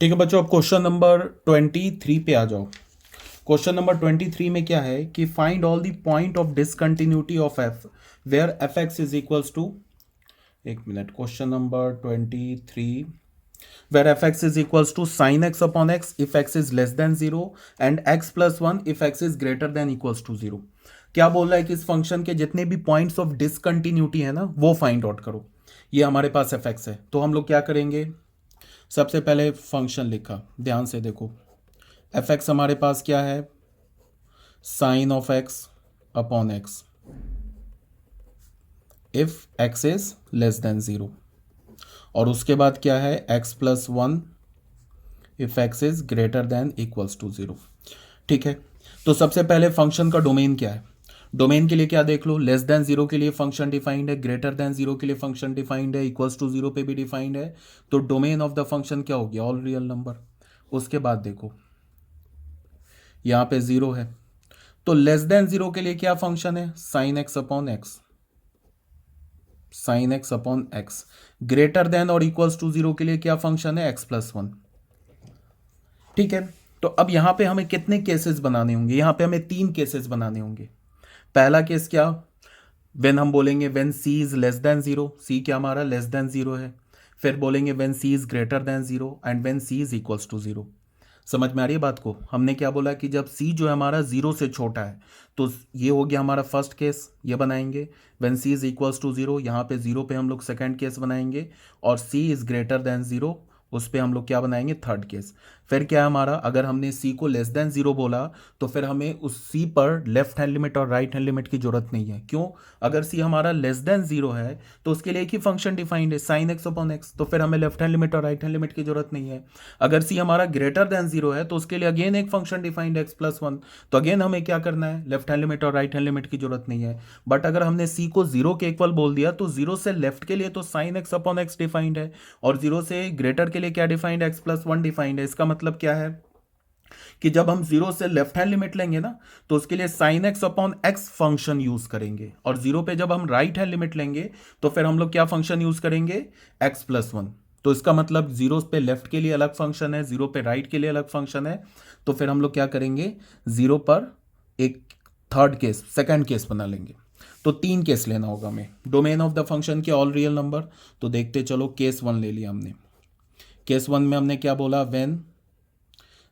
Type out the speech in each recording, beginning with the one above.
ठीक है बच्चों, अब क्वेश्चन नंबर 23 पे आ जाओ। क्वेश्चन नंबर 23 में क्या है कि find all the point of discontinuity of f where f x is equals to, एक minute, question number 23 where fx is equals to sin x upon x if x is less than 0 and x plus 1 if x is greater than equals to 0। क्या बोल रहा है कि इस function के जितने भी पॉइंट्स ऑफ डिसकंटिन्यूटी है ना वो फाइंड आउट करो। ये हमारे पास fx है, तो हम लोग क्या करेंगे, सबसे पहले फंक्शन लिखा, ध्यान से देखो। fx हमारे पास क्या है, sine of x upon x if x is less than 0, और उसके बाद क्या है x plus 1 if x is greater than equals to 0। ठीक है, तो सबसे पहले फंक्शन का डोमेन क्या है। डोमेन के लिए क्या देख लो, लेस देन 0 के लिए फंक्शन डिफाइंड है, ग्रेटर देन 0 के लिए फंक्शन डिफाइंड है, इक्वल्स टू 0 पे भी डिफाइंड है। तो डोमेन ऑफ द फंक्शन क्या हो गया, ऑल रियल नंबर। उसके बाद देखो यहाँ पे 0 है, तो लेस देन 0 के लिए क्या फंक्शन है, sine x upon x, sign x upon x. Greater then और इक्वल्स टू 0 के लिए क्या फंक्शन है, एक्स प्लस 1। ठीक है, तो अब यहां पे हमें कितने केसेस बनाने होंगे, यहां पे हमें 3 केसेस बनाने होंगे। पहला केस क्या, व्हेन हम बोलेंगे when c is less than 0, सी क्या हमारा लेस देन 0 है। फिर बोलेंगे when c is greater than 0 and when c is equals to 0। समझ में आ रही है बात को। हमने क्या बोला कि जब सी जो है हमारा 0 से छोटा है, तो ये हो गया हमारा फर्स्ट केस, ये बनाएंगे। When c is equals to 0, यहाँ पे 0 पे हम लोग सेकेंड केस बनाएंगे, और सी इज ग्रेटर देन 0 उस पर हम लोग क्या बनाएंगे, थर्ड केस। फिर क्या है हमारा, अगर हमने सी को लेस देन 0 बोला तो फिर हमें उस सी पर लेफ्ट हैंड लिमिट और राइट हैंड लिमिट की जरूरत नहीं है। क्यों, अगर सी हमारा लेस देन 0 है तो उसके लिए एक ही फंक्शन डिफाइंड है, साइन एक्स अपॉन एक्स, तो फिर हमें लेफ्ट हैंड लिमिट और राइट हैंड लिमिट की जरूरत नहीं है। अगर सी हमारा ग्रेटर देन 0 है तो उसके लिए अगेन एक फंक्शन डिफाइंड एक्स प्लस 1, तो अगेन हमें क्या करना है, लेफ्ट हैंड लिमिट और राइट हैंड लिमिट की जरूरत नहीं है। बट अगर हमने सी को 0 के इक्वल बोल दिया तो 0 से लेफ्ट के लिए तो sine x upon x defined है, और 0 से ग्रेटर के लिए क्या डिफाइंड है, एक्स प्लस 1 डिफाइंड है। इसका मतलब क्या है कि जब हम 0 से लेफ्ट हैंड लिमिट लेंगे ना तो उसके लिए sign x upon x function use करेंगे, और 0 पे जब हम राइट हैंड लिमिट लेंगे तो फिर हम लोग क्या फंक्शन यूज करेंगे, एक्स प्लस 1। तो इसका मतलब 0 पे लेफ्ट के लिए अलग फंक्शन है, 0 पे राइट के लिए अलग फंक्शन है। तो फिर हम लोग क्या करेंगे, 0 पर एक थर्ड केस, सेकेंड केस बना लेंगे। तो 3 केस लेना होगा हमें। डोमेन ऑफ द फंक्शन के ऑल रियल नंबर, तो देखते चलो, केस 1 ले लिया हमने। केस 1 में हमने क्या बोला, when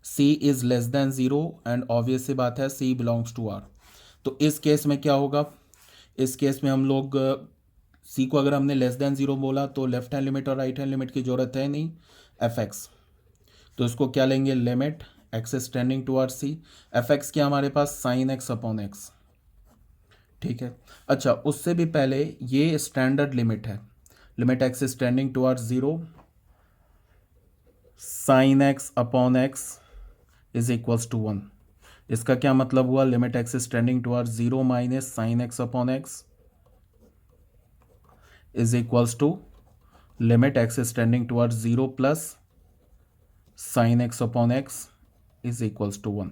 c is less than 0 and obvious सी बात है c बिलोंग्स टू r। तो इस केस में क्या होगा, इस केस में हम लोग c को अगर हमने लेस देन 0 बोला तो लेफ्ट हैंड लिमिट और राइट हैंड लिमिट की जरूरत है नहीं, fx। तो इसको क्या लेंगे, limit x is tending towards c, fx क्या हमारे पास साइन x अपॉन x। ठीक है, अच्छा उससे भी पहले ये स्टैंडर्ड लिमिट है, limit x is tending towards 0, sine x upon x is equals to 1। इसका क्या मतलब हुआ, limit x is tending towards 0 minus sign x upon x is equals to limit x is tending towards 0 plus sine x upon x is equals to 1।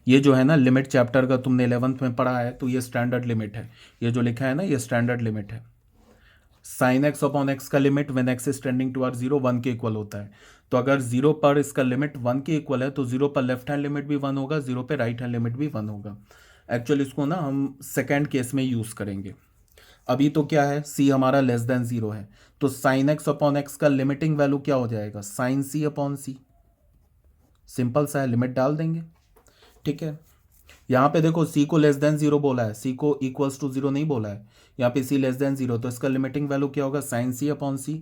ये जो है ना limit chapter का तुमने 11th में पढ़ा है, तो ये स्टैंडर्ड लिमिट है। ये जो लिखा है ना ये स्टैंडर्ड लिमिट है। साइन एक्स अपॉन एक्स का limit when x is tending towards 0 1 के इक्वल होता है। तो अगर 0 पर इसका लिमिट 1 के इक्वल है तो 0 पर लेफ्ट हैंड लिमिट भी 1 होगा, 0 पे राइट हैंड लिमिट भी 1 होगा। एक्चुअली इसको ना हम सेकेंड केस में यूज करेंगे। अभी तो क्या है, c हमारा लेस देन 0 है, तो साइन एक्स अपॉन एक्स का लिमिटिंग वैल्यू क्या हो जाएगा, sine c upon c। Simple सा है, लिमिट डाल देंगे। ठीक है, यहाँ पे देखो c को लेस देन 0 बोला है, c को इक्वल्स टू 0 नहीं बोला है, यहाँ पे c लेस देन 0, तो इसका लिमिटिंग वैल्यू क्या होगा, साइन c अपॉन c।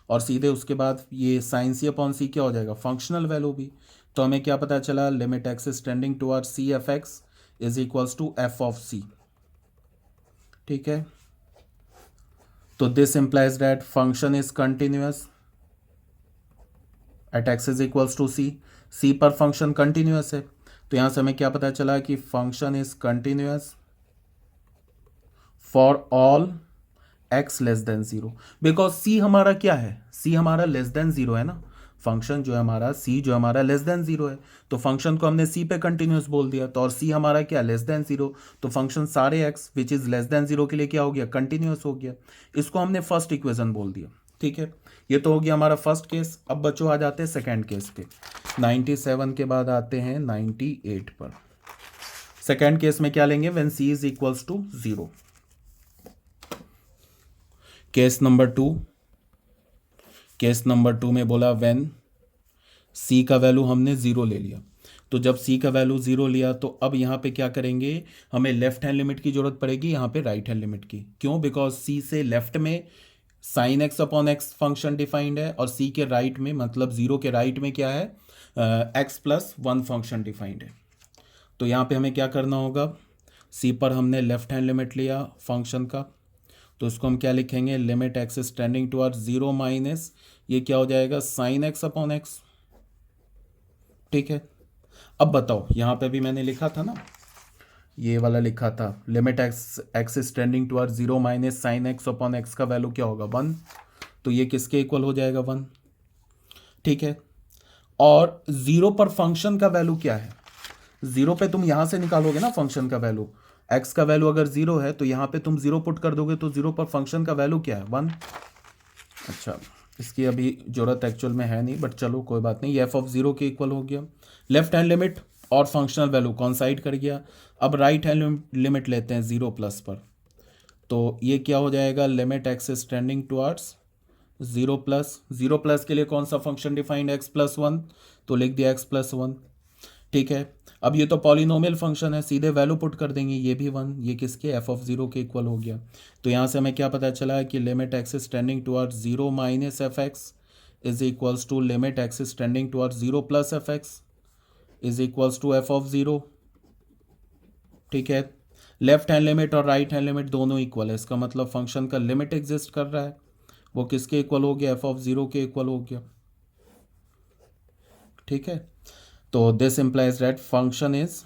और सीधे उसके बाद ये साइन c अपॉन c क्या हो जाएगा, फंक्शनल वैल्यू भी। तो हमें क्या पता चला, limit x is tending towards c f x is equals to f of c। ठीक है, तो this implies that function is continuous at x is equals to c पर फंक्शन कंटिन्यूअस है। तो यहां से हमें क्या पता चला कि function is continuous for all x less than 0, because c हमारा क्या है, c हमारा लेस देन 0 है ना। फंक्शन जो है हमारा c जो हमारा लेस देन 0 है, तो फंक्शन को हमने c पे कंटिन्यूअस बोल दिया, तो और c हमारा क्या लेस देन 0, तो फंक्शन सारे x which is less than 0 के लिए क्या हो गया, कंटिन्यूअस हो गया। इसको हमने फर्स्ट इक्वेशन बोल दिया। ठीक है, ये तो हो गया हमारा फर्स्ट केस। अब बच्चों आ जाते हैं सेकेंड केस पे। 97 के बाद आते हैं 98 पर। सेकेंड केस में क्या लेंगे, when c is equals to 0। Case number two में बोला व्हेन c का वैल्यू हमने 0 ले लिया। तो जब c का वैल्यू 0 लिया तो अब यहाँ पे क्या करेंगे, हमें लेफ्ट हैंड लिमिट की जरूरत पड़ेगी, यहाँ पे राइट हैंड लिमिट की। क्यों? बिकॉज c से लेफ्ट में sign x upon x function defined है और c के राइट में, मतलब 0 के राइट में क्या है, x प्लस 1 फंक्शन डिफाइंड है। तो यहाँ पे हमें क्या करना होगा, c पर हमने लेफ्ट हैंड लिमिट लिया फंक्शन का, तो इसको हम क्या लिखेंगे, limit x is tending towards 0 minus ये क्या हो जाएगा, साइन एक्स अपॉन एक्स। ठीक है, अब बताओ, यहाँ पे भी मैंने लिखा था ना, ये वाला लिखा था, limit x is tending towards 0 minus sign x upon x का वैल्यू क्या होगा, 1। तो ये किसके इक्वल हो जाएगा, 1। ठीक है, और 0 पर फंक्शन का वैल्यू क्या है, 0 पे तुम यहां से निकालोगे ना फंक्शन का वैल्यू, x का वैल्यू अगर 0 है तो यहाँ पे तुम 0 पुट कर दोगे, तो 0 पर फंक्शन का वैल्यू क्या है, 1। अच्छा, इसकी अभी जरूरत एक्चुअल में है नहीं, बट चलो कोई बात नहीं, ये एफ ऑफ 0 के इक्वल हो गया। लेफ्ट हैंड लिमिट और फंक्शनल वैल्यू कॉन्साइड कर गया। अब राइट हैंड लिमिट लेते हैं 0 प्लस पर, तो ये क्या हो जाएगा, limit x is tending towards 0 plus के लिए कौन सा फंक्शन डिफाइंड, एक्स प्लस 1, तो लिख दिया एक्स प्लस 1। ठीक है, अब ये तो पॉलिनोमियल फंक्शन है, सीधे वैल्यू पुट कर देंगे, ये भी 1, ये किसके, एफ ऑफ 0 के इक्वल हो गया। तो यहाँ से हमें क्या पता चला कि limit x is tending towards 0 minus f x is equals to limit x is tending towards 0 plus f x is equals to f of 0। ठीक है, लेफ्ट हैंड लिमिट और राइट हैंड लिमिट दोनों इक्वल है, इसका मतलब function का limit exist कर रहा है, वो किसके इक्वल हो गया, एफ ऑफ 0 के इक्वल हो गया। ठीक है, तो this implies that function is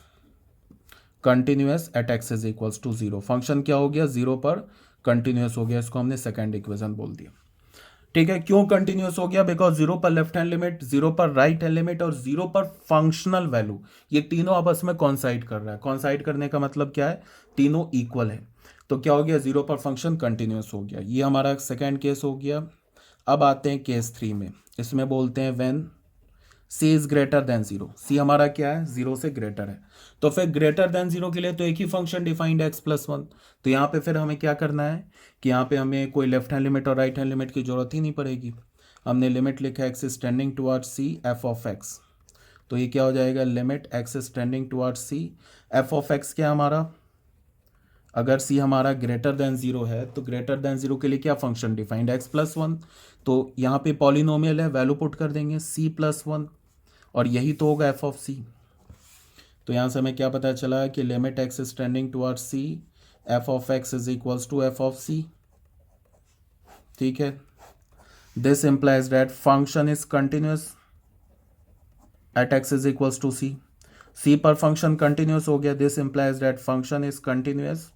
continuous at x is equals to 0। Function क्या हो गया, 0 पर कंटिन्यूअस हो गया, इसको हमने सेकंड इक्वेशन बोल दिया। ठीक है, क्यों कंटिन्यूअस हो गया, बिकॉज 0 पर लेफ्ट हैंड लिमिट, 0 पर राइट हैंड लिमिट और 0 पर फंक्शनल वैल्यू, ये तीनों आपस में कॉन्साइड कर रहा है। कॉन्साइड करने का मतलब क्या है, तीनों इक्वल है, तो क्या हो गया, 0 पर फंक्शन कंटिन्यूअस हो गया। ये हमारा सेकेंड केस हो गया। अब आते हैं केस 3 में, इसमें बोलते हैं when c is greater than 0। c हमारा क्या है, 0 से ग्रेटर है, तो फिर ग्रेटर देन 0 के लिए तो एक ही फंक्शन डिफाइंड है, x प्लस 1। तो यहाँ पे फिर हमें क्या करना है कि यहाँ पे हमें कोई लेफ्ट हैंड लिमिट और राइट हैंड लिमिट की जरूरत ही नहीं पड़ेगी। हमने लिमिट लिखा x is tending towards c F of x, तो ये क्या हो जाएगा, limit x is tending towards c F of x क्या हमारा, अगर c हमारा ग्रेटर देन 0 है तो ग्रेटर देन 0 के लिए क्या फंक्शन डिफाइंड है, x प्लस 1। तो यहाँ पे पॉलिनोमियल है, वैल्यू पुट कर देंगे c प्लस 1, और यही तो होगा एफ ऑफ सी। तो यहाँ से हमें क्या पता चला कि limit x is tending towards C f of x is equals to f of C. ठीक है, this implies that function is continuous at x is equals to C. C पर फंक्शन कंटिन्यूअस हो गया, this implies that function is continuous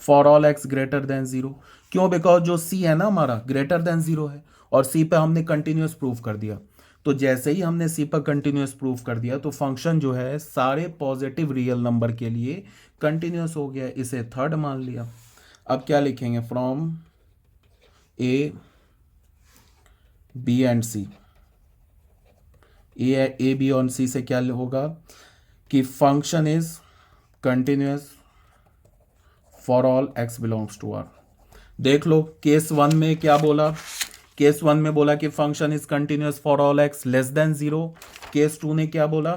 for all x greater than 0। क्यों, because जो सी है ना हमारा ग्रेटर देन 0 है, और सी पे हमने कंटिन्यूअस प्रूव कर दिया। तो जैसे ही हमने सी पर कंटिन्यूअस प्रूफ कर दिया तो फंक्शन जो है सारे पॉजिटिव रियल नंबर के लिए कंटिन्यूअस हो गया, इसे थर्ड मान लिया। अब क्या लिखेंगे, from A B and C, A B और सी से क्या होगा कि function is continuous for all x belongs to R. देख लो, केस 1 में क्या बोला, केस 1 में बोला कि function is continuous for all x less than 0। Case 2 ने क्या बोला,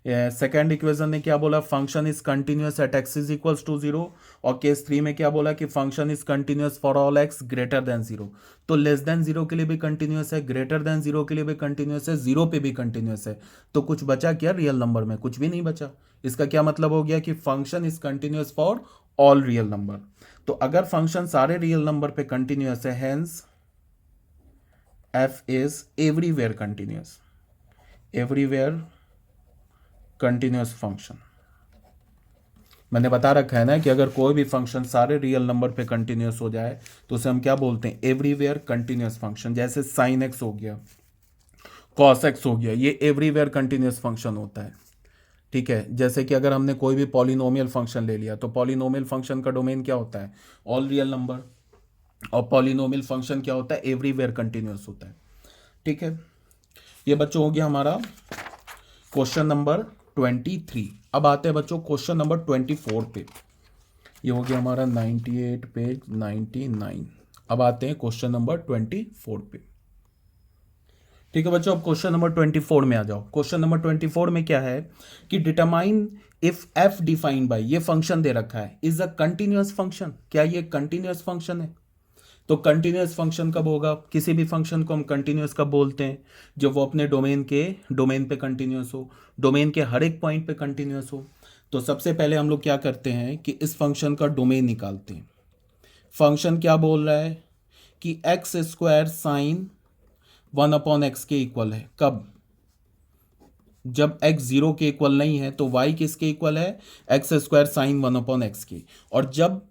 सेकेंड इक्वेशन ने क्या बोला, function is continuous at x is equals to 0। और केस 3 में क्या बोला कि function is continuous for all x greater than 0। तो लेस देन 0 के लिए भी कंटिन्यूअस है, ग्रेटर देन 0 के लिए भी कंटिन्यूअस है, 0 पे भी कंटिन्यूअस है। तो कुछ बचा क्या रियल नंबर में, कुछ भी नहीं बचा। इसका क्या मतलब हो गया कि function is continuous for all real number. तो अगर फंक्शन सारे रियल नंबर पे कंटिन्यूअस है, hence f is everywhere continuous, everywhere continuous function। मैंने बता रखा है ना कि अगर कोई भी फंक्शन सारे रियल नंबर पे कंटिन्यूअस हो जाए तो उसे हम क्या बोलते हैं, एवरीवेयर कंटिन्यूअस फंक्शन। जैसे साइन एक्स हो गया, कॉस एक्स हो गया, ये एवरीवेयर कंटिन्यूअस फंक्शन होता है। ठीक है, जैसे कि अगर हमने कोई भी पॉलिनोमियल फंक्शन ले लिया तो पॉलिनोमियल फंक्शन का डोमेन क्या होता है, ऑल रियल नंबर, और पॉलिनोमियल फंक्शन क्या होता है, एवरीवेयर कंटिन्यूअस होता है। ठीक है, ये बच्चों हो गया हमारा क्वेश्चन नंबर 23। अब आते हैं बच्चों क्वेश्चन नंबर 24 पे। ये हो गया हमारा 98 पेज 99। अब आते हैं क्वेश्चन नंबर 24 पे। ठीक है बच्चों, अब क्वेश्चन नंबर 24 में आ जाओ। क्वेश्चन नंबर 24 में क्या है कि determine if F defined by, ये फंक्शन दे रखा है, इज अ कंटिन्यूअस फंक्शन। क्या ये कंटिन्यूअस फंक्शन है? तो कंटिन्यूअस फंक्शन कब होगा? किसी भी फंक्शन को हम कंटिन्यूअस कब बोलते हैं? जब वो अपने डोमेन पे कंटिन्यूअस हो, डोमेन के हर एक पॉइंट पे कंटिन्यूअस हो। तो सबसे पहले हम लोग क्या करते हैं कि इस फंक्शन का डोमेन निकालते हैं। फंक्शन क्या बोल रहा है कि एक्स स्क्वायर साइन 1/x के इक्वल है। कब? जब x 0 के इक्वल नहीं है तो y किसके इक्वल है? एक्स स्क्वायर साइन 1/x के। और जब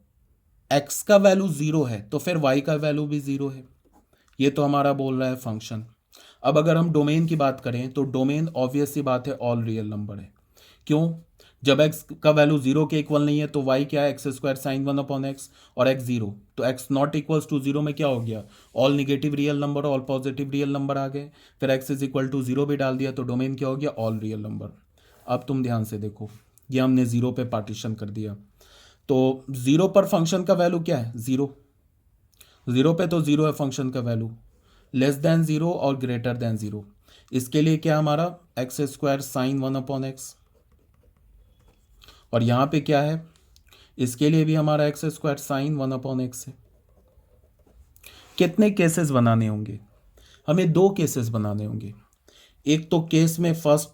x का वैल्यू 0 है तो फिर y का वैल्यू भी 0 है। ये तो हमारा बोल रहा है फंक्शन। अब अगर हम डोमेन की बात करें तो डोमेन ऑब्वियस सी बात है ऑल रियल नंबर है। क्यों? जब x का वैल्यू 0 के इक्वल नहीं है तो y क्या है? एक्स स्क्वायर साइन 1/x और x 0, तो x नॉट इक्वल्स टू 0 में क्या हो गया? All negative real number, all positive real number आ गए। फिर x इज इक्वल टू 0 भी डाल दिया तो डोमेन क्या हो गया? All real number. अब तुम ध्यान से देखो, ये हमने 0 पे पार्टीशन कर दिया। तो 0 पर फंक्शन का वैल्यू क्या है? 0। 0 पे तो 0 है फंक्शन का वैल्यू। लेस देन 0 और ग्रेटर देन 0, इसके लिए क्या हमारा? X square sine 1/x। और यहाँ पे क्या है? इसके लिए भी हमारा एक्स स्क्वायर साइन 1/x है। कितने केसेस बनाने होंगे? हमें 2 केसेस बनाने होंगे। एक तो केस में, फर्स्ट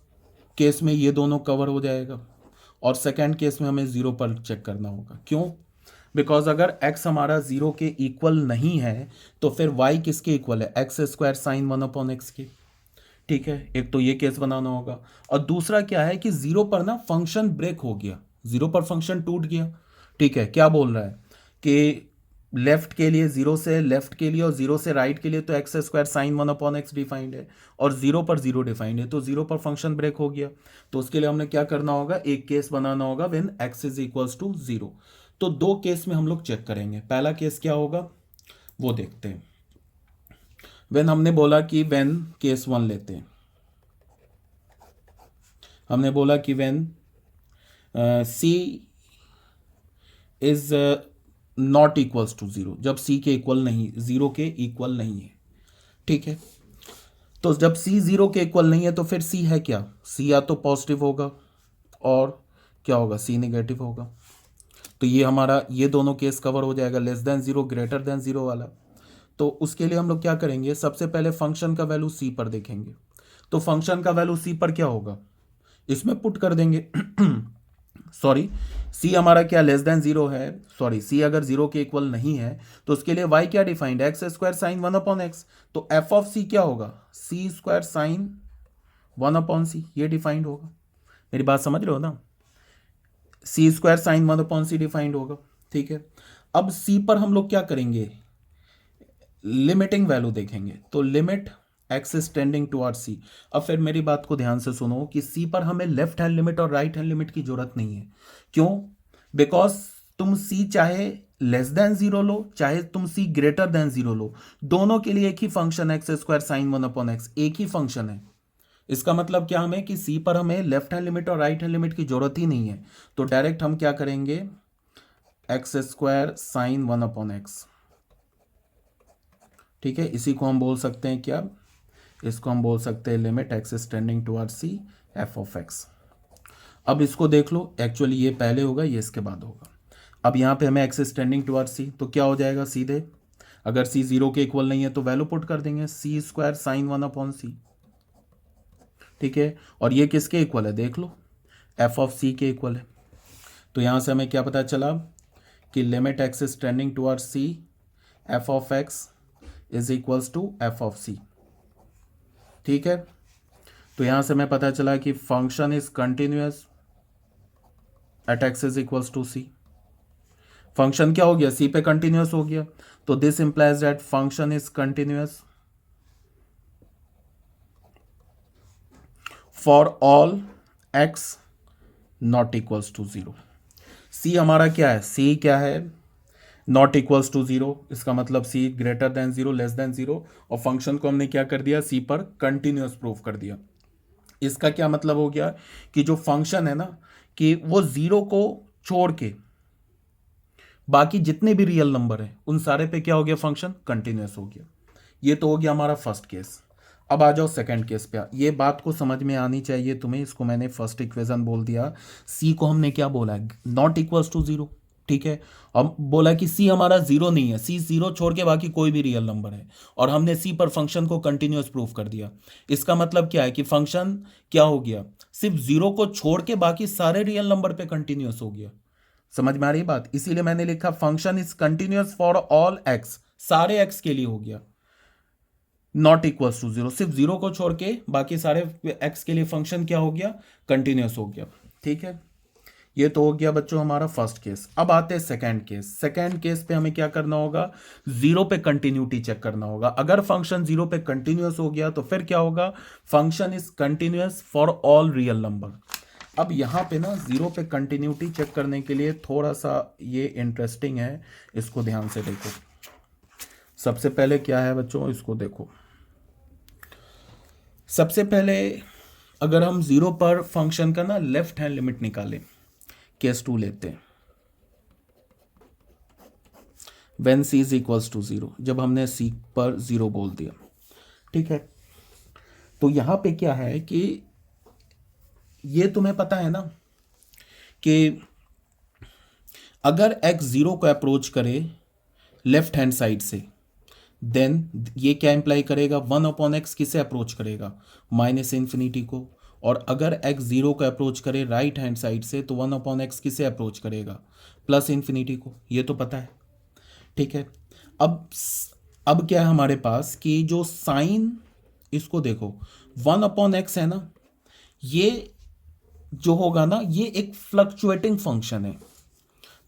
केस में ये दोनों कवर हो जाएगा, और सेकंड केस में हमें 0 पर चेक करना होगा। क्यों? बिकॉज अगर x हमारा 0 के इक्वल नहीं है तो फिर y किसके इक्वल है? एक्स स्क्वायर साइन 1/x के। ठीक है, एक तो ये केस बनाना होगा। और दूसरा क्या है कि 0 पर ना फंक्शन ब्रेक हो गया, 0 पर फंक्शन टूट गया। ठीक है, क्या बोल रहा है कि लेफ्ट के लिए 0 से लेफ्ट के लिए और 0 से राइट के लिए तो x square sine 1/x defined है, और 0 पर 0 डिफाइंड है, तो 0 पर फंक्शन ब्रेक हो गया। तो उसके लिए हमने क्या करना होगा? एक केस बनाना होगा when x is equals to 0। तो 2 केस में हम लोग चेक करेंगे। पहला केस क्या होगा वो देखते हैं। व्हेन हमने बोला कि व्हेन केस 1 लेते हैं, हमने बोला कि when c is not equals to 0, जब c के इक्वल नहीं, 0 के इक्वल नहीं है। ठीक है, तो जब c 0 के इक्वल नहीं है तो फिर c है क्या? c या तो पॉजिटिव होगा और क्या होगा? c नेगेटिव होगा। तो ये हमारा ये दोनों केस कवर हो जाएगा, लेस देन 0 ग्रेटर देन 0 वाला। तो उसके लिए हम लोग क्या करेंगे? सबसे पहले फंक्शन का वैल्यू c पर देखेंगे। तो फंक्शन का वैल्यू c पर क्या होगा? इसमें पुट कर देंगे। सॉरी, c हमारा क्या? लेस देन 0 है। सॉरी, c अगर 0 के इक्वल नहीं है तो उसके लिए y क्या डिफाइंड है? X square sine 1/x। तो f ऑफ c क्या होगा? c स्क्वायर साइन 1/c, ये डिफाइंड होगा। मेरी बात समझ रहे हो ना? c square sine 1/c defined होगा। ठीक है, अब c पर हम लोग क्या करेंगे? लिमिटिंग वैल्यू देखेंगे। तो limit x is tending toward C. अब फिर मेरी बात को ध्यान से सुनो कि सी पर हमें लेफ्ट हैंड लिमिट और राइट हैंड लिमिट की जरूरत नहीं है। क्यों? बिकॉज तुम सी चाहे लेस देन 0 लो, चाहे तुम सी ग्रेटर देन 0 लो, दोनों के लिए एक ही function x square sine 1/x, एक ही फंक्शन है। इसका मतलब क्या हमें कि सी पर हमें लेफ्ट हैंड लिमिट और राइट हैंड लिमिट की जरूरत ही नहीं है। तो डायरेक्ट हम क्या करेंगे? X square sine 1/x। ठीक है, इसी को हम बोल सकते हैं क्या? इसको हम बोल सकते हैं limit x is tending toward c f of x. अब इसको देख लो, एक्चुअली ये पहले होगा, ये इसके बाद होगा। अब यहाँ पे हमें एक्स इज टेंडिंग टुवर्ड सी, तो क्या हो जाएगा? सीधे अगर सी 0 के इक्वल नहीं है तो वैल्यू पुट कर देंगे सी स्क्वायर साइन 1/c। ठीक है, और ये किसके इक्वल है? देख लो, एफ ऑफ सी के इक्वल है। तो यहाँ से हमें क्या पता चला कि limit x is tending toward c f of x is equals to f of C. ठीक है, तो यहां से हमें पता चला कि function is continuous at x is equals to C. Function क्या हो गया? सी पे कंटिन्यूअस हो गया। तो this implies that function is continuous for all x not equals to 0। सी हमारा क्या है? सी क्या है? नॉट इक्वल्स टू जीरो, इसका मतलब c greater than zero, less than zero, और फंक्शन को हमने क्या कर दिया, सी पर कंटिन्यूस प्रूफ कर दिया। इसका क्या मतलब हो गया कि जो फंक्शन है ना, कि वो जीरो को छोड़ के बाकी जितने भी रियल नंबर हैं उन सारे पे क्या हो गया, फंक्शन कंटिन्यूस हो गया। ये तो हो गया हमारा फर्स्ट केस। अब आ जाओ सेकंड केस पे। ये बात को समझ में आनी चाहिए तुम्हें, इसको मैंने फर्स्ट इक्वेशन बोल दिया। सी को हमने क्या बोला, नॉट इक्वल्स टू जीरो, ठीक है। अब बोला कि सी हमारा जीरो नहीं है, सी जीरो छोड़ के बाकी कोई भी रियल नंबर है, और हमने सी पर फंक्शन को कंटिन्यूस प्रूफ कर दिया। इसका मतलब क्या है कि फंक्शन क्या हो गया, सिर्फ जीरो को छोड़ के बाकी सारे रियल नंबर पे कंटिन्यूस हो गया। समझ में आ रही बात? इसीलिए मैंने लिखा function is continuous for all x, सारे एक्स के लिए हो गया। नॉट इक्वल्स टू जीरो, सिर्फ जीरो को छोड़ के बाकी सारे एक्स के लिए फंक्शन क्या हो गया, कंटिन्यूस हो गया। ठीक है, ये तो हो गया बच्चों हमारा फर्स्ट केस। अब आते हैं सेकंड केस। सेकंड केस पे हमें क्या करना होगा, जीरो पे कंटिन्यूटी चेक करना होगा। अगर फंक्शन जीरो पे कंटिन्यूस हो गया तो फिर क्या होगा, function is continuous for all real number. अब यहां पे ना जीरो पे कंटिन्यूटी चेक करने के लिए थोड़ा सा ये इंटरेस्टिंग है, इसको ध्यान से देखो। सबसे पहले क्या है बच्चों, इसको देखो। सबसे पहले अगर हम जीरो पर फंक्शन का ना लेफ्ट हैंड लिमिट निकालें, केस 2 लेते हैं, when c is equals to zero, जब हमने सी पर जीरो बोल दिया, ठीक है। तो यहां पे क्या है कि ये तुम्हें पता है ना कि अगर x जीरो को अप्रोच करे लेफ्ट हैंड साइड से, देन ये क्या इंप्लाई करेगा, 1/x किसे अप्रोच करेगा, माइनस इन्फिनिटी को। और अगर x जीरो को अप्रोच करे राइट हैंड साइड से तो 1/x किसे अप्रोच करेगा, प्लस इन्फिनिटी को। ये तो पता है, ठीक है। अब क्या है हमारे पास कि जो साइन, इसको देखो 1/x है ना, ये जो होगा ना, ये एक फ्लक्चुएटिंग फंक्शन है।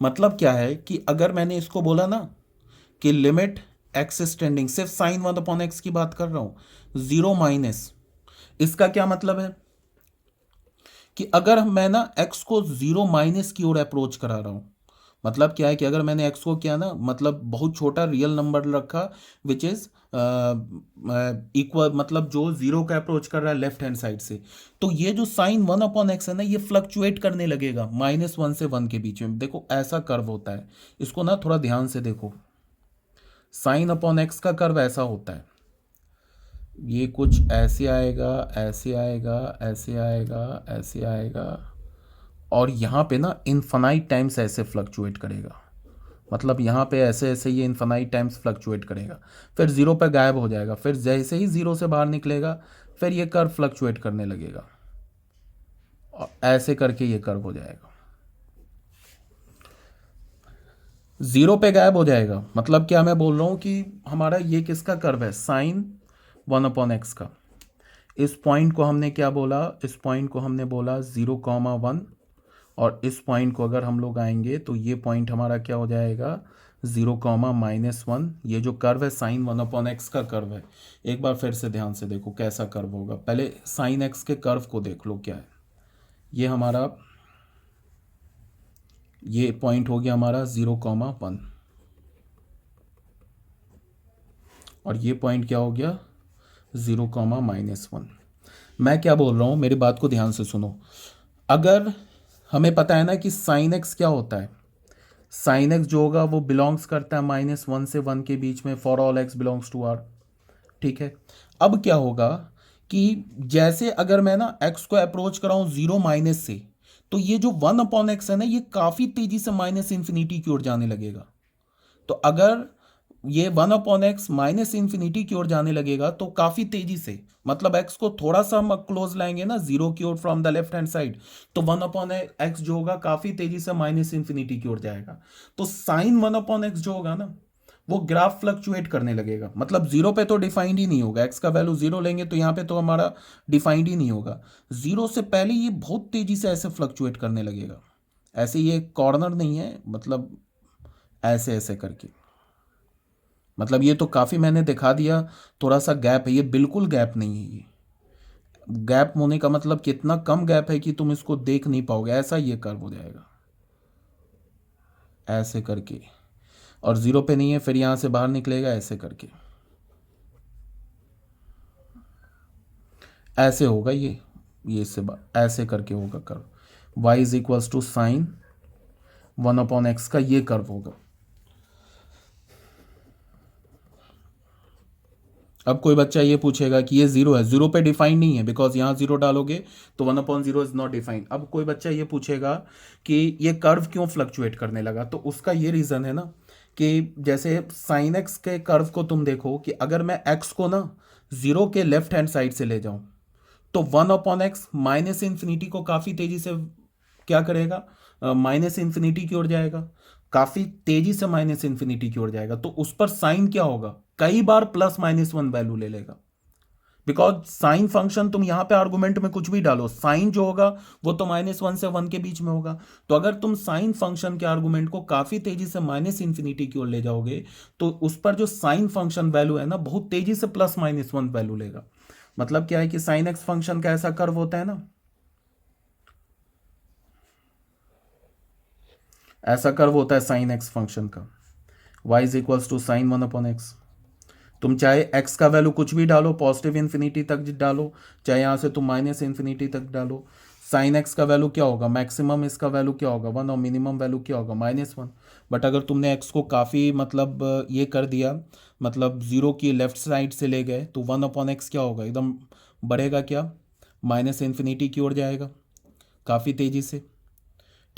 मतलब क्या है कि अगर मैंने इसको बोला ना कि लिमिट एक्स टेंडिंग, सिर्फ साइन 1/x की बात कर रहा हूं, जीरो माइनस, इसका क्या मतलब है कि अगर मैं ना एक्स को जीरो माइनस की ओर अप्रोच करा रहा हूं, मतलब क्या है कि अगर मैंने एक्स को क्या ना, मतलब बहुत छोटा रियल नंबर रखा विच इज इक्वल, मतलब जो जीरो का अप्रोच कर रहा है लेफ्ट हैंड साइड से, तो ये जो साइन 1/x है ना, ये फ्लक्चुएट करने लगेगा -1 से 1 के बीच में। देखो ऐसा कर्व होता है, इसको ना थोड़ा ध्यान से देखो। साइन अपॉन एक्स का कर्व ऐसा होता है, ये कुछ ऐसे आएगा, ऐसे आएगा, ऐसे आएगा, ऐसे आएगा, और यहाँ पे ना इन्फानाइट टाइम्स ऐसे फ्लक्चुएट करेगा। मतलब यहाँ पे ऐसे ऐसे ये इन्फानाइट टाइम्स फ्लक्चुएट करेगा, फिर जीरो पे गायब हो जाएगा, फिर जैसे ही जीरो से बाहर निकलेगा फिर ये कर्व फ्लक्चुएट करने लगेगा, और ऐसे करके ये कर्व हो जाएगा, जीरो पे गायब हो जाएगा। मतलब क्या मैं बोल रहा हूँ कि हमारा ये किसका कर्व है, साइन 1/x का। इस पॉइंट को हमने क्या बोला, इस पॉइंट को हमने बोला 0,1, और इस पॉइंट को अगर हम लोग आएंगे तो ये पॉइंट हमारा क्या हो जाएगा, 0,-1। ये जो कर्व है साइन 1/x का कर्व है। एक बार फिर से ध्यान से देखो कैसा कर्व होगा। पहले साइन एक्स के कर्व को देख लो क्या है। ये हमारा, ये पॉइंट हो गया हमारा 0,1, और ये पॉइंट क्या हो गया 0,-1। मैं क्या बोल रहा हूँ, मेरी बात को ध्यान से सुनो। अगर हमें पता है ना कि साइन एक्स क्या होता है, साइन एक्स जो होगा वो बिलोंग्स करता है -1 से 1 के बीच में, for all x belongs to R, ठीक है। अब क्या होगा कि जैसे अगर मैं ना एक्स को अप्रोच कराऊँ जीरो माइनस से, तो ये जो 1/x है ना, ये काफ़ी तेज़ी से माइनस इन्फिनिटी की ओर जाने लगेगा। तो अगर ये 1/x माइनस इन्फिनिटी की ओर जाने लगेगा तो काफ़ी तेज़ी से, मतलब x को थोड़ा सा हम क्लोज लाएंगे ना जीरो की ओर from the left hand side, तो 1/x जो होगा काफ़ी तेज़ी से माइनस इन्फिनिटी की ओर जाएगा। तो साइन 1/x जो होगा ना, वो ग्राफ फ्लक्चुएट करने लगेगा। मतलब जीरो पे तो डिफाइंड ही नहीं होगा, एक्स का वैल्यू जीरो लेंगे तो यहाँ पे तो हमारा डिफाइंड ही नहीं होगा। जीरो से पहले ये बहुत तेज़ी से ऐसे फ्लक्चुएट करने लगेगा। ऐसे ये कॉर्नर नहीं है, मतलब ऐसे ऐसे करके, मतलब ये तो काफ़ी मैंने दिखा दिया, थोड़ा सा गैप है, ये बिल्कुल गैप नहीं है। ये गैप होने का मतलब कितना कम गैप है कि तुम इसको देख नहीं पाओगे, ऐसा ये कर्व हो जाएगा ऐसे करके। और 0 पे नहीं है, फिर यहाँ से बाहर निकलेगा ऐसे करके, ऐसे होगा ये इससे ऐसे करके होगा curve. y is equals to sine 1/x का ये कर्व होगा। अब कोई बच्चा ये पूछेगा कि ये 0 है, 0 पे डिफाइन नहीं है, बिकॉज यहाँ 0 डालोगे तो 1/0 इज नॉट डिफाइंड। अब कोई बच्चा ये पूछेगा कि ये कर्व क्यों फ्लक्चुएट करने लगा, तो उसका ये रीज़न है ना कि जैसे साइन एक्स के कर्व को तुम देखो कि अगर मैं एक्स को ना 0 के लेफ्ट हैंड साइड से ले जाऊं तो 1/x माइनस इन्फिनिटी को काफ़ी तेज़ी से क्या करेगा, माइनस इन्फिनिटी की ओर जाएगा, काफ़ी तेज़ी से माइनस इन्फिनिटी की ओर जाएगा। तो उस पर साइन क्या होगा, कई बार +-1 वैल्यू ले लेगा, बिकॉज साइन फंक्शन तुम यहां पे आर्गुमेंट में कुछ भी डालो, साइन जो होगा वो तो -1 से 1 के बीच में होगा। तो अगर तुम साइन फंक्शन के आर्गुमेंट को काफी तेजी से माइनस इन्फिनिटी की ओर ले जाओगे तो उस पर जो साइन फंक्शन वैल्यू है ना बहुत तेजी से +-1 वैल्यू लेगा। मतलब क्या है कि साइन एक्स फंक्शन का ऐसा कर्व होता है ना, ऐसा कर्व होता है साइन एक्स फंक्शन का, y is equals to sine 1/x। तुम चाहे x का वैल्यू कुछ भी डालो, पॉजिटिव इन्फिनिटी तक डालो, चाहे यहाँ से तुम माइनस इन्फिनिटी तक डालो, साइन x का वैल्यू क्या होगा, मैक्सिमम इसका वैल्यू क्या होगा 1 और मिनिमम वैल्यू क्या होगा -1। बट अगर तुमने x को काफ़ी मतलब ये कर दिया, मतलब 0 की लेफ्ट साइड से ले गए तो 1/x क्या होगा, एकदम बढ़ेगा क्या, माइनस इन्फिनिटी की ओर जाएगा काफ़ी तेज़ी से।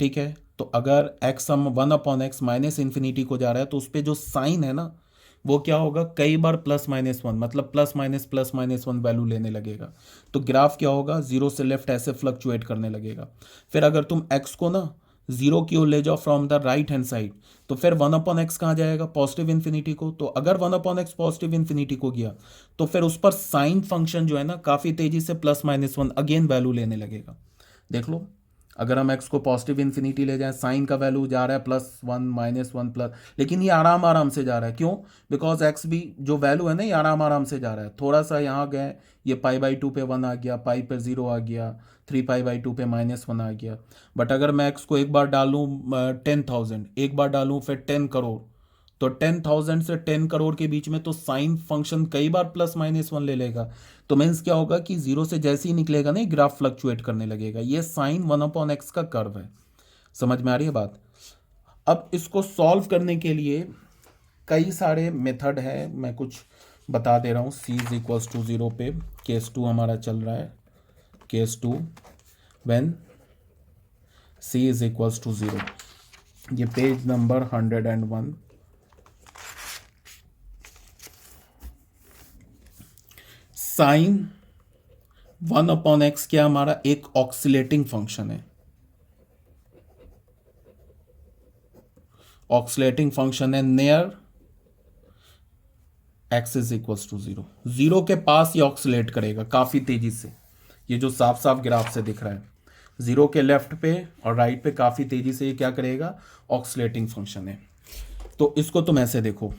ठीक है, तो अगर x हम 1/x माइनस इन्फिनिटी को जा रहा है तो उस पर जो साइन है ना वो क्या होगा, कई बार +-1 मतलब +-1 वैल्यू लेने लगेगा। तो ग्राफ क्या होगा, 0 से लेफ्ट ऐसे फ्लक्चुएट करने लगेगा। फिर अगर तुम x को ना 0 की ओर ले जाओ from the right hand side तो फिर 1/x कहाँ जाएगा, पॉजिटिव इन्फिनिटी को। तो अगर 1/x पॉजिटिव इन्फिनिटी को गया तो फिर उस पर साइन फंक्शन जो है ना काफ़ी तेज़ी से +-1 अगेन वैल्यू लेने लगेगा। देख लो, अगर हम x को पॉजिटिव इन्फिनिटी ले जाएं, साइन का वैल्यू जा रहा है +1 -1 प्लस, लेकिन ये आराम आराम से जा रहा है। क्यों, बिकॉज x भी जो वैल्यू है ना ये आराम आराम से जा रहा है। थोड़ा सा यहाँ गए, ये π/2 पे 1 आ गया, पाई पे 0 आ गया, 3π/2 पे -1 आ गया। बट अगर मैं x को एक बार डालूँ 10,000, एक बार डालूँ फिर 10 करोड़, तो 10,000 से 10 करोड़ के बीच में तो साइन फंक्शन कई बार +-1 ले लेगा। तो मीन्स क्या होगा कि 0 से जैसे ही निकलेगा ना ग्राफ फ्लक्चुएट करने लगेगा। ये साइन 1/x का कर्व है। समझ में आ रही है बात। अब इसको सॉल्व करने के लिए कई सारे मेथड है, मैं कुछ बता दे रहा हूँ। c इज इक्वल्स टू 0 पे केस 2 हमारा चल रहा है, case 2 when c is equals to 0। ये पेज नंबर 101। साइन 1/x क्या हमारा एक ऑक्सीलेटिंग फंक्शन है, ऑक्सीलेटिंग फंक्शन है near x is equals to 0। 0 के पास ये ऑक्सीलेट करेगा काफी तेजी से, ये जो साफ साफ ग्राफ से दिख रहा है 0 के लेफ्ट पे और राइट पे काफी तेजी से ये क्या करेगा, ऑक्सीलेटिंग फंक्शन है। तो इसको तुम ऐसे देखो,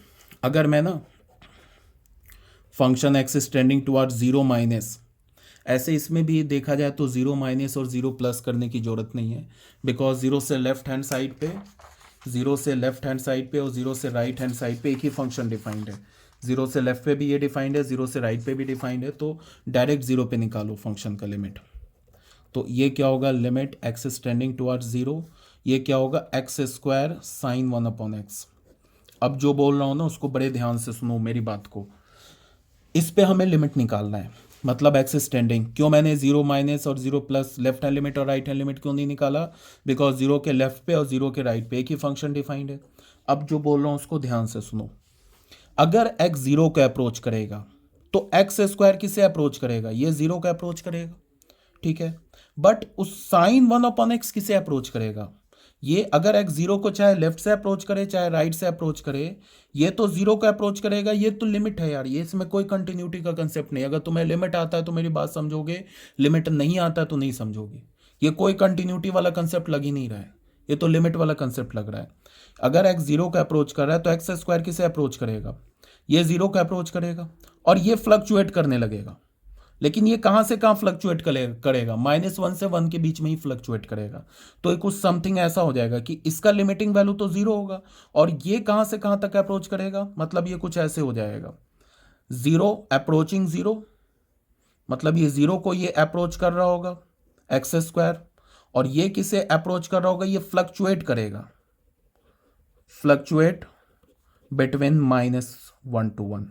अगर मैं ना function x is tending towards 0 minus, ऐसे इसमें भी देखा जाए तो 0 माइनस और 0 प्लस करने की जरूरत नहीं है, बिकॉज 0 से लेफ्ट हैंड साइड पे, 0 से लेफ्ट हैंड साइड पे और 0 से राइट हैंड साइड पे एक ही फंक्शन डिफाइंड है। 0 से लेफ्ट पे भी ये डिफाइंड है, 0 से राइट पे भी डिफाइंड है। तो डायरेक्ट 0 पे निकालो फंक्शन का लिमिट। तो ये क्या होगा, limit x is tending towards 0, ये क्या होगा x² साइन 1/x। अब जो बोल रहा हूँ ना उसको बड़े ध्यान से सुनो मेरी बात को, इस पे हमें लिमिट निकालना है। मतलब x इज टेंडिंग, क्यों मैंने 0 माइनस और 0 प्लस लेफ्ट हैंड लिमिट और राइट हैंड लिमिट क्यों नहीं निकाला, बिकॉज 0 के लेफ्ट पे और 0 के राइट पे एक ही फंक्शन डिफाइंड है। अब जो बोल रहा हूँ उसको ध्यान से सुनो, अगर x 0 को अप्रोच करेगा तो x² किसे अप्रोच करेगा, ये 0 का अप्रोच करेगा, ठीक है। बट उस साइन 1/x किसे अप्रोच करेगा, ये अगर x 0 को चाहे लेफ्ट से अप्रोच करे चाहे राइट से अप्रोच करे, ये तो 0 का अप्रोच करेगा। ये तो लिमिट है यार, ये इसमें कोई कंटिन्यूटी का कंसेप्ट नहीं। अगर तुम्हें लिमिट आता है तो मेरी बात समझोगे, लिमिट नहीं आता है तो नहीं समझोगे। ये कोई कंटिन्यूटी वाला कंसेप्ट लग ही नहीं रहा है, ये तो लिमिट वाला कंसेप्ट लग रहा है। अगर x 0 का अप्रोच कर रहा है तो x² किसे अप्रोच करेगा, ये 0 का अप्रोच करेगा और ये फ्लक्चुएट करने लगेगा। लेकिन ये कहाँ से कहाँ फ्लक्चुएट करेगा, -1 से 1 के बीच में ही फ्लक्चुएट करेगा। तो एक कुछ समथिंग ऐसा हो जाएगा कि इसका लिमिटिंग वैल्यू तो 0 होगा, और ये कहाँ से कहाँ तक अप्रोच करेगा, मतलब ये कुछ ऐसे हो जाएगा, 0 अप्रोचिंग 0, मतलब ये 0 को ये अप्रोच कर रहा होगा एक्स स्क्वायर, और ये किसे अप्रोच कर रहा होगा, ये फ्लक्चुएट करेगा, फ्लक्चुएट बिटवीन -1 to 1,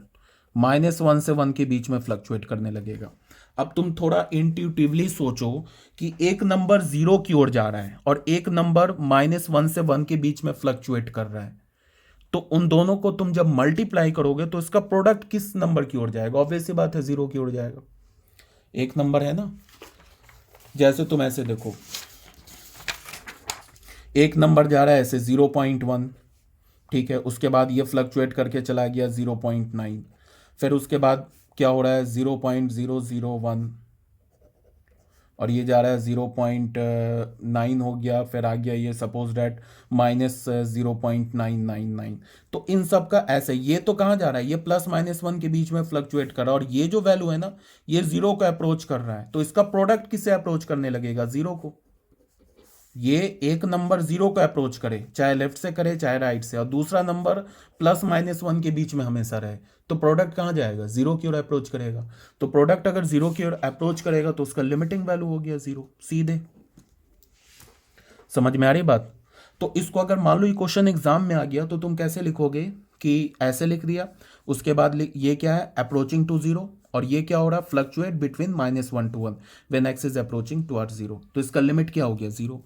-1 से 1 के बीच में फ्लक्चुएट करने लगेगा। अब तुम थोड़ा इंट्यूटिवली सोचो कि एक नंबर 0 की ओर जा रहा है और एक नंबर -1 से 1 के बीच में फ्लक्चुएट कर रहा है, तो उन दोनों को तुम जब मल्टीप्लाई करोगे तो इसका प्रोडक्ट किस नंबर की ओर जाएगा, ऑब्वियस सी बात है 0 की ओर जाएगा। एक नंबर है ना, जैसे तुम ऐसे देखो, एक नंबर जा रहा है ऐसे 0.1, ठीक है, उसके बाद ये फ्लक्चुएट करके चला गया 0.9, फिर उसके बाद क्या हो रहा है 0.001, और ये जा रहा है 0.9 हो गया, फिर आ गया ये सपोज डैट -0.999। तो इन सब का ऐसे, ये तो कहाँ जा रहा है, ये +-1 के बीच में फ्लक्चुएट कर रहा है, और ये जो वैल्यू है ना, ये 0 को अप्रोच कर रहा है, तो इसका प्रोडक्ट किसे अप्रोच करने लगेगा, 0 को। ये एक नंबर 0 को अप्रोच करे, चाहे लेफ्ट से करे चाहे राइट से, और दूसरा नंबर +-1 के बीच में हमेशा रहे, तो प्रोडक्ट कहाँ जाएगा, 0 की ओर अप्रोच करेगा। तो प्रोडक्ट अगर 0 की ओर अप्रोच करेगा तो उसका लिमिटिंग वैल्यू हो गया 0, सीधे। समझ में आ रही बात। तो इसको अगर मान लो ये क्वेश्चन एग्जाम में आ गया तो तुम कैसे लिखोगे कि ऐसे लिख दिया, उसके बाद ये क्या है, अप्रोचिंग टू 0, और ये क्या हो रहा है, fluctuate between -1 to 1 when x is approaching towards 0, तो इसका लिमिट क्या हो गया, 0।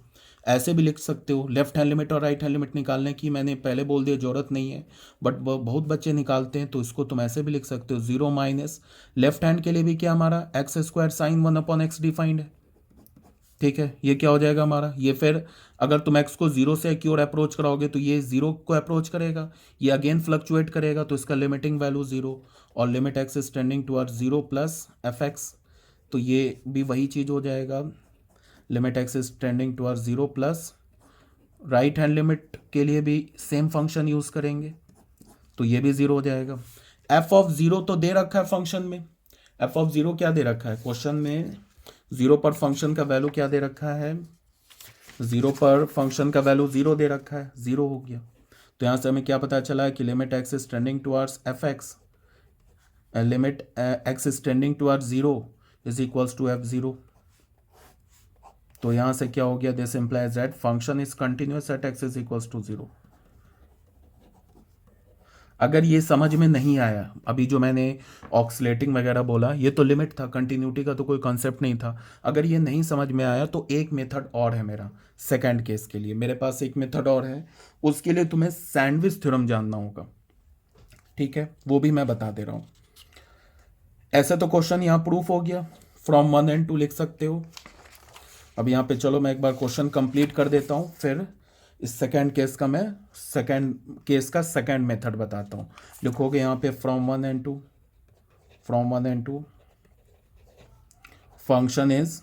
ऐसे भी लिख सकते हो, लेफ्ट हैंड लिमिट और राइट हैंड लिमिट निकालने की मैंने पहले बोल दिया जरूरत नहीं है, बट वो बहुत बच्चे निकालते हैं, तो इसको तुम ऐसे भी लिख सकते हो, 0 माइनस लेफ्ट हैंड के लिए भी क्या हमारा x² sin 1/x डिफाइंड है, ठीक है, ये क्या हो जाएगा हमारा, ये फिर अगर तुम x को 0 से की ओर अप्रोच कराओगे तो ये 0 को अप्रोच करेगा, ये अगेन फ्लक्चुएट करेगा, तो इसका लिमिटिंग वैल्यू 0, और limit x is tending towards 0 plus fx, तो ये भी वही चीज़ हो जाएगा, limit x is tending towards 0 plus, right hand limit के लिए भी सेम फंक्शन यूज़ करेंगे, तो ये भी 0 हो जाएगा। f(0) तो दे रखा है फंक्शन में, f(0) क्या दे रखा है क्वेश्चन में, 0 पर फंक्शन का वैल्यू क्या दे रखा है, 0 पर फंक्शन का वैल्यू 0 दे रखा है, 0 हो गया। तो यहाँ से हमें क्या पता चला है कि limit x is tending towards fx, limit x is tending towards 0 is equals to f(0). तो यहाँ से क्या हो गया, this implies that function is continuous at x is equals to 0। अगर ये समझ में नहीं आया, अभी जो मैंने ऑक्सीलेटिंग वगैरह बोला, ये तो लिमिट था, कंटिन्यूटी का तो कोई कॉन्सेप्ट नहीं था। अगर ये नहीं समझ में आया तो एक मेथड और है मेरा, सेकंड केस के लिए मेरे पास एक मेथड और है, उसके लिए तुम्हें सैंडविच थ्योरम जानना होगा, ठीक है, वो भी मैं बता दे रहा हूँ। ऐसे तो क्वेश्चन यहाँ प्रूफ हो गया, फ्रॉम 1 and 2 लिख सकते हो। अब यहाँ पे चलो मैं एक बार क्वेश्चन कंप्लीट कर देता हूँ, फिर इस सेकंड केस का मैं सेकंड मेथड बताता हूँ। लिखोगे यहाँ पे from 1 and 2 function is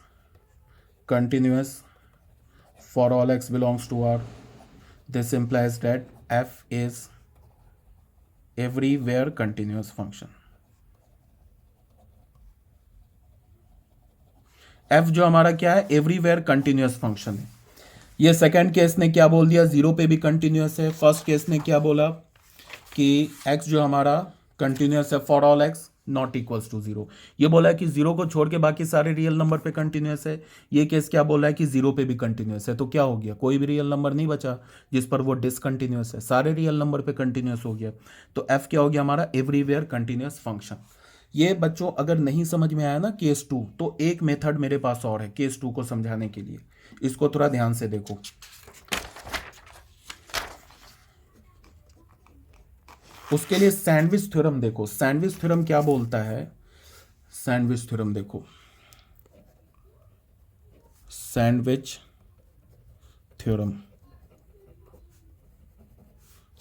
continuous for all x belongs to R, this implies that f is everywhere continuous function। f जो हमारा क्या है, एवरीवेयर कंटिन्यूअस फंक्शन है। ये सेकंड केस ने क्या बोल दिया, 0 पे भी कंटिन्यूअस है। फर्स्ट केस ने क्या बोला कि x जो हमारा कंटिन्यूअस है for all x not equals to 0, ये बोला है कि 0 को छोड़ के बाकी सारे रियल नंबर पे कंटिन्यूअस है। ये केस क्या बोला है कि 0 पे भी कंटिन्यूअस है, तो क्या हो गया, कोई भी रियल नंबर नहीं बचा जिस पर वो डिसकंटिन्यूअस है, सारे रियल नंबर पे कंटिन्यूअस हो गया। तो f क्या हो गया हमारा, एवरीवेयर कंटिन्यूअस फंक्शन। ये बच्चों अगर नहीं समझ में आया ना केस 2, तो एक मेथड मेरे पास और है केस 2 को समझाने के लिए, इसको थोड़ा ध्यान से देखो। उसके लिए सैंडविच थ्योरम देखो, सैंडविच थ्योरम क्या बोलता है, सैंडविच थ्योरम देखो, सैंडविच थ्योरम,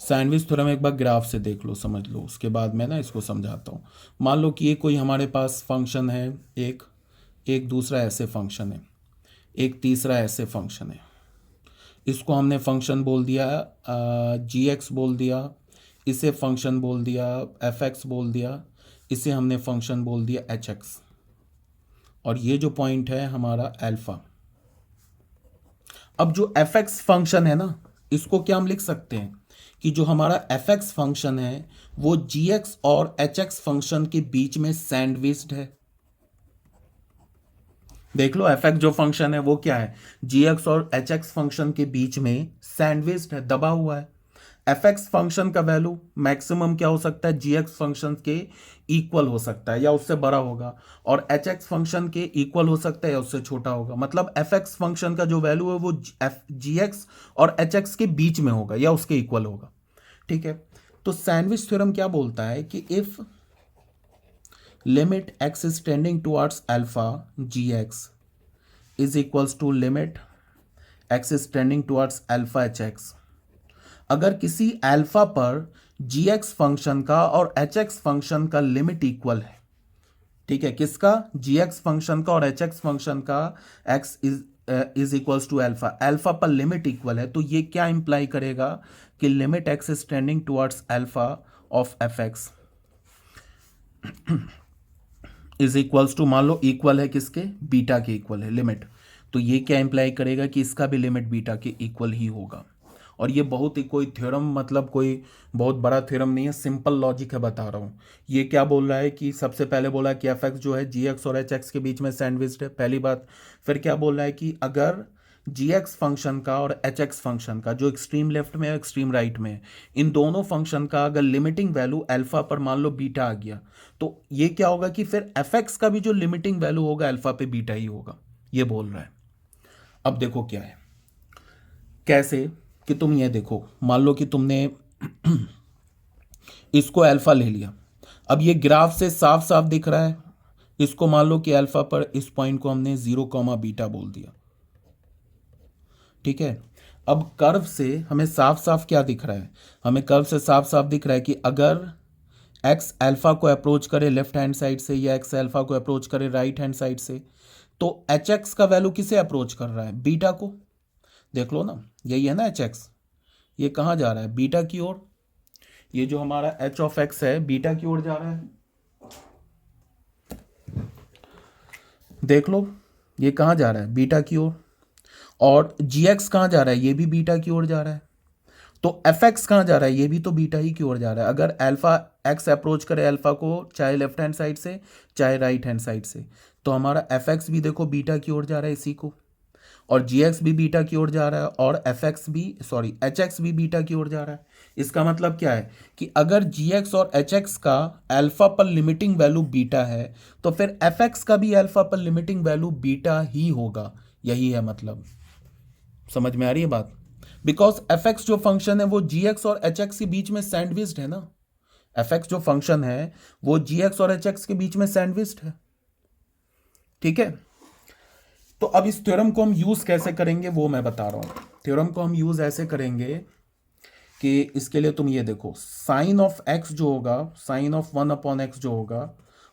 सैंडविच थ्योरम एक बार ग्राफ से देख लो, समझ लो, उसके बाद मैं ना इसको समझाता हूँ। मान लो कि ये कोई हमारे पास फंक्शन है, एक दूसरा ऐसे फंक्शन है, एक तीसरा ऐसे फंक्शन है, इसको हमने फंक्शन बोल दिया g(x) बोल दिया, इसे फंक्शन बोल दिया f(x) बोल दिया, इसे हमने फंक्शन बोल दिया h(x). और ये जो पॉइंट है हमारा अल्फा। अब जो एफ एक्स फंक्शन है ना, इसको क्या हम लिख सकते हैं कि जो हमारा एफ एक्स फंक्शन है वो जी एक्स और एच एक्स फंक्शन के बीच में सैंडविच्ड है। देख लो, एफ एक्स जो फंक्शन है वो क्या है, जी एक्स और एच एक्स फंक्शन के बीच में सैंडविच्ड है, दबा हुआ है। एफ एक्स फंक्शन का वैल्यू मैक्सिमम क्या हो सकता है, जी एक्स फंक्शन के इक्वल हो सकता है या उससे बड़ा होगा, और एच एक्स फंक्शन के इक्वल हो सकता है या उससे छोटा होगा। मतलब एफ एक्स फंक्शन का जो वैल्यू है वो जी एक्स और एच एक्स के बीच में होगा या उसके इक्वल होगा। ठीक है, तो सैंडविच थ्योरम क्या बोलता है कि if limit x is tending towards alpha g x is equals to limit x is tending towards alpha h x, अगर किसी अल्फा पर जी एक्स फंक्शन का और एच एक्स फंक्शन का लिमिट इक्वल है, ठीक है, किसका, जी एक्स फंक्शन का और एच एक्स फंक्शन का, x is equals to alpha, alpha पर लिमिट इक्वल है, तो ये क्या इंप्लाई करेगा कि limit x is tending towards alpha of f x is equals to, मान लो इक्वल है किसके, बीटा के इक्वल है लिमिट, तो ये क्या इंप्लाई करेगा कि इसका भी लिमिट बीटा के इक्वल ही होगा। और ये बहुत ही कोई थ्योरम, मतलब कोई बहुत बड़ा थ्योरम नहीं है, सिंपल लॉजिक है, बता रहा हूँ। ये क्या बोल रहा है कि सबसे पहले बोला कि एफ एक्स जो है जी एक्स और एच एक्स के बीच में सैंडविच्ड है, पहली बात। फिर क्या बोल रहा है कि अगर जी एक्स फंक्शन का और एच एक्स फंक्शन का, जो एक्सट्रीम लेफ्ट में है एक्सट्रीम राइट में है, इन दोनों फंक्शन का अगर लिमिटिंग वैल्यू अल्फा पर मान लो बीटा आ गया, तो ये क्या होगा कि फिर एफ एक्स का भी जो लिमिटिंग वैल्यू होगा अल्फा पे बीटा ही होगा, ये बोल रहा है। अब देखो क्या है, कैसे, कि तुम ये देखो, मान लो कि तुमने इसको अल्फा ले लिया, अब ये ग्राफ से साफ साफ दिख रहा है, इसको मान लो कि अल्फा पर इस पॉइंट को हमने 0, बीटा बोल दिया। ठीक है, अब कर्व से हमें साफ साफ क्या दिख रहा है, हमें कर्व से साफ साफ दिख रहा है कि अगर एक्स अल्फा को अप्रोच करे लेफ्ट हैंड साइड से या एक्स अल्फा को अप्रोच करे राइट हैंड साइड से, तो एच एक्स का वैल्यू किसे अप्रोच कर रहा है, बीटा को। देख लो ना, यही है ना एच एक्स, ये कहाँ जा रहा है, बीटा की ओर। ये जो हमारा एच ऑफ एक्स है बीटा की ओर जा रहा है, देख लो ये कहाँ जा रहा है, बीटा की ओर। और जी एक्स कहाँ जा रहा है, ये भी बीटा की ओर जा रहा है। तो एफ एक्स कहाँ जा रहा है, ये भी तो बीटा ही की ओर जा रहा है। अगर अल्फा एक्स अप्रोच करे अल्फा को, चाहे लेफ्ट हैंड साइड से चाहे राइट हैंड साइड से, तो हमारा एफ एक्स भी देखो बीटा की ओर जा रहा है इसी को, और जी एक्स भी बीटा की ओर जा रहा है, और एफ एक्स भी, सॉरी, एच एक्स भी बीटा की ओर जा रहा है। इसका मतलब क्या है कि अगर जी एक्स और एच एक्स का अल्फा पर लिमिटिंग वैल्यू बीटा है, तो फिर एफ एक्स का भी अल्फा पर लिमिटिंग वैल्यू बीटा ही होगा, यही है मतलब। समझ में आ रही है बात, बिकॉज एफ एक्स जो फंक्शन है वो जी एक्स और एच एक्स के बीच में सैंडविच्ड है ना, एफ एक्स जो फंक्शन है वो जी एक्स और एच एक्स के बीच में सैंडविच्ड है। ठीक है, तो अब इस थ्योरम को हम यूज कैसे करेंगे वो मैं बता रहा हूं। थ्योरम को हम यूज ऐसे करेंगे कि इसके लिए तुम ये देखो, साइन ऑफ एक्स जो होगा, साइन ऑफ 1/x जो होगा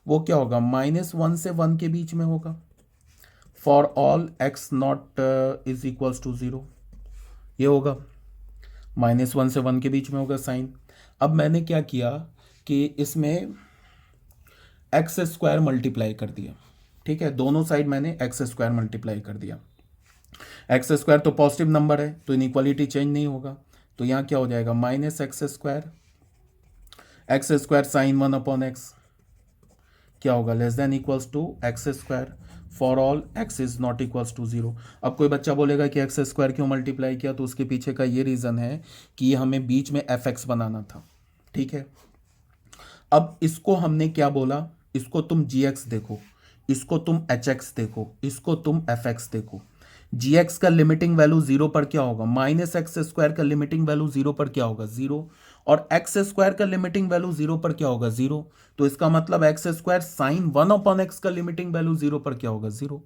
वो क्या होगा, -1 से 1 के बीच में होगा, for all x not is equals to 0, ये होगा, -1 से 1 के बीच में होगा साइन। अब मैंने क्या किया कि इसमें एक्स स्क्वायर मल्टीप्लाई कर दिया। ठीक है, दोनों साइड मैंने एक्स स्क्वायर मल्टीप्लाई कर दिया। एक्स स्क्वायर तो पॉजिटिव नंबर है तो इनइक्वालिटी चेंज नहीं होगा, तो यहाँ क्या हो जाएगा, एक्स स्क्वायर साइन 1/x क्या होगा, less than equals to x square for all x is not equals to 0। अब कोई बच्चा बोलेगा कि एक्स स्क्वायर क्यों मल्टीप्लाई किया, तो उसके पीछे का ये रीज़न है कि ये हमें बीच में एफ एक्स बनाना था। ठीक है, अब इसको हमने क्या बोला, इसको तुम जी एक्स देखो, इसको तुम एच एक्स देखो, इसको तुम एफ एक्स देखो। जी एक्स का लिमिटिंग वैल्यू 0 पर क्या होगा, -x² का लिमिटिंग वैल्यू 0 पर क्या होगा, 0, और एक्स स्क्वायर का लिमिटिंग वैल्यू 0 पर क्या होगा, 0। तो इसका मतलब एक्स स्क्वायर साइन 1/x का लिमिटिंग वैल्यू 0 पर क्या होगा, 0।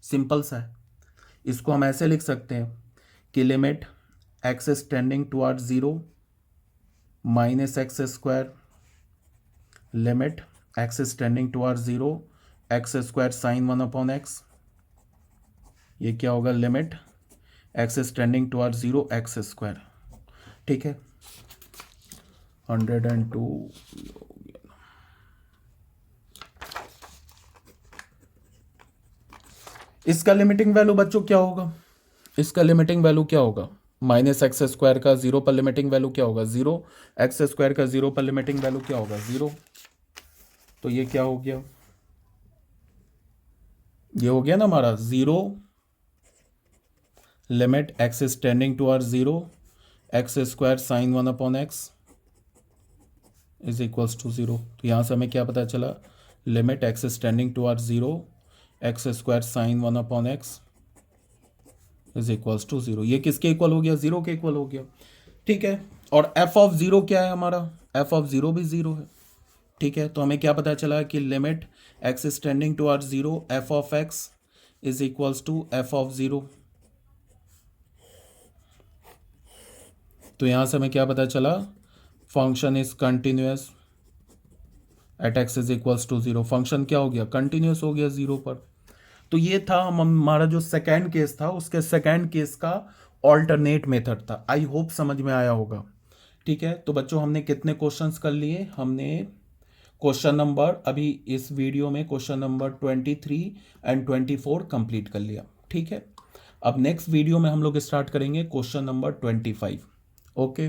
सिंपल सा है, इसको हम ऐसे लिख सकते हैं कि limit x is tending toward 0 -x², limit x is tending toward 0 x square sine 1/x, ये क्या होगा, limit x is tending toward 0 x square. ठीक है, 102। इसका लिमिटिंग वैल्यू बच्चों क्या होगा? इसका लिमिटिंग वैल्यू क्या होगा? माइनस एक्स स्क्वायर का जीरो पर लिमिटिंग वैल्यू क्या होगा? जीरो। एक्स स्क्वायर का जीरो पर लिमिटिंग वैल्यू क्या होगा? जीरो। तो ये क्या हो गया? ये हो गया ना हमारा zero limit x is tending towards zero, x square sine one upon x is equals to zero. तो यहाँ से हमें क्या पता चला? Limit x is tending towards zero, x square sine one upon x is equals to zero. ये किसके equal हो गया? जीरो के इक्वल हो गया। ठीक है, और एफ ऑफ जीरो क्या है हमारा? एफ ऑफ जीरो भी जीरो है। ठीक है, तो हमें क्या पता चला कि limit x is tending towards zero, f of x is equals to f of zero. तो यहां से हमें क्या पता चला? Function is continuous at x is equals to zero. Function क्या हो गया? कंटिन्यूअस हो गया जीरो पर। तो ये था हमारा जो सेकेंड केस था, उसके सेकेंड केस का ऑल्टरनेट मेथड था। आई होप समझ में आया होगा। ठीक है, तो बच्चों हमने कितने क्वेश्चंस कर लिए? हमने क्वेश्चन नंबर, अभी इस वीडियो में क्वेश्चन नंबर 23 एंड 24 कंप्लीट कर लिया। ठीक है, अब नेक्स्ट वीडियो में हम लोग स्टार्ट करेंगे क्वेश्चन नंबर 25। ओके।